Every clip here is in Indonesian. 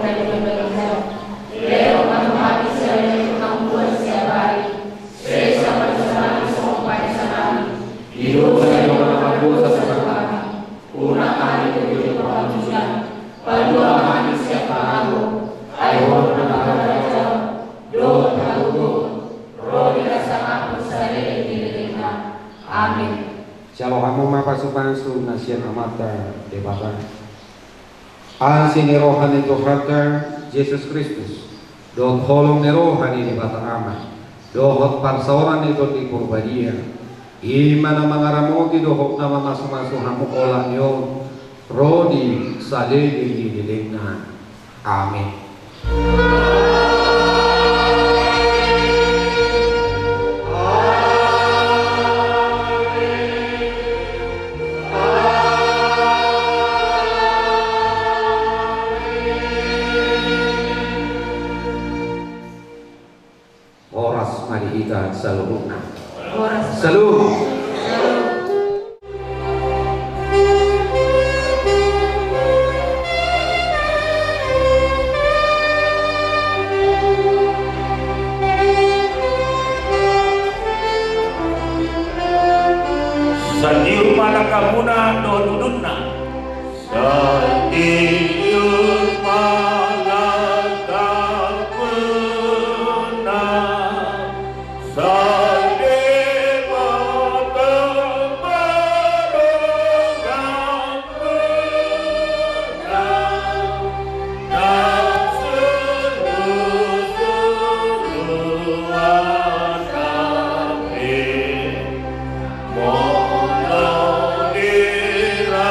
dan juga bagi kami. Leo menghormati segala kemampuan setiap hari. Sesa bersama semua pada kami. Hidup dan mampu sesuatu kami. Una kami tujuh perwujudan. Padua kami siapa aku. Ayo berkata doa terlalu. Roh dirasa aku sari dirinya. Amin. Shalom hamu mapasupansu nasihat amata debata. Asini rohani Tuhan Yesus Kristus. Do tolong ni rohani debata amat. Dohot parsauran itu di purbadia. Imana mangaramoti dohot nama masuk-masuk hamu olah nyo. Rodi salili di dilingna. Amin. Kita selalu Sandiu malakamuna do dudunna Sandiu Mono dira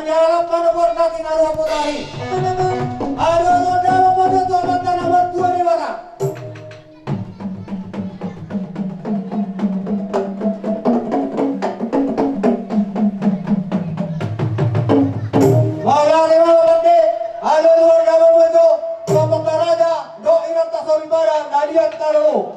Panjalan manubur natin araw po tayo. Ano daw mo dito ang tanawat tuwa ni Wara? Malari mga kapatid, ano daw mo dito sa pagkarada do ilang tasolibara naliyan talo.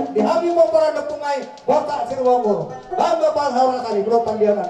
Di habis mau para depungai botak sirwanggur. Bangga pasar kali bro pandiaran.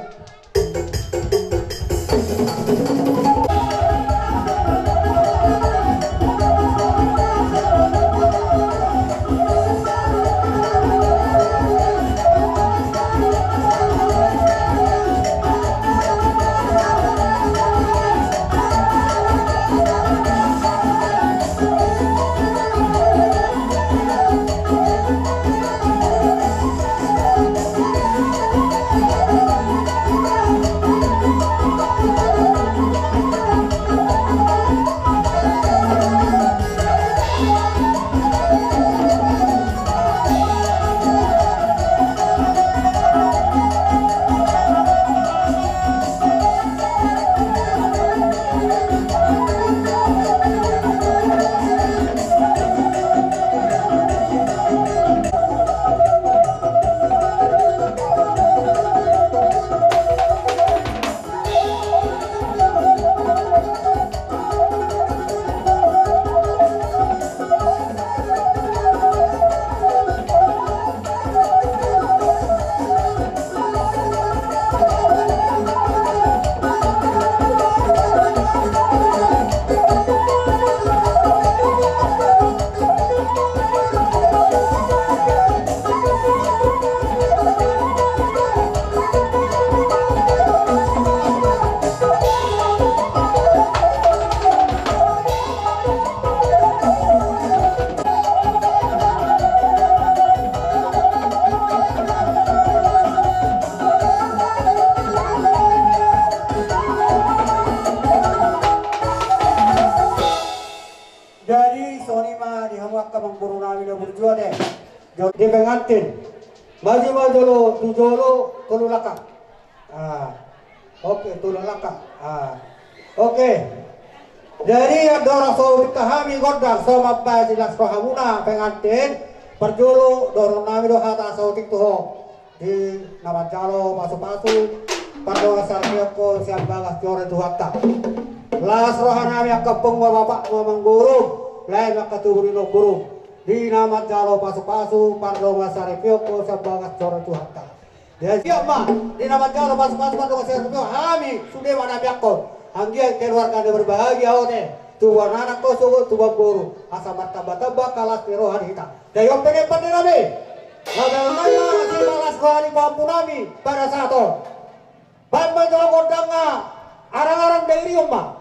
Di pengantin maju lo tujolo tululaka. Oke tululaka. Oke. Dari adora so kahami godang so mabba jelas pahamuna pengantin perjolo dorong nami do hata so tiktuho di nama jalo pasu-pasu pardo sarpioko siap bagas jore tuhatta. Las rohanami akapung bapak mamang guru lain makatuburi no guru. Di nama jalo pasu-pasu pardo masaripyoko sabangas coro tuhatta. Ya siap mah di nama jalo pasu-pasu pardo masaripyoko hami sudah mana biakon. Anggian keluarga berbahagia ote. Tuan anak koso tuan guru asa martabat-tabat kalas rohani kita. Dayo pengen nami. Bagaimana si kalas rohani mampu nami pada saat itu. Bamba jalo kodanga arang-arang dari rumah.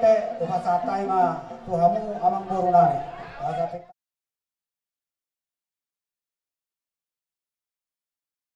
te, tuha satai ma, tuhamu amang borunari.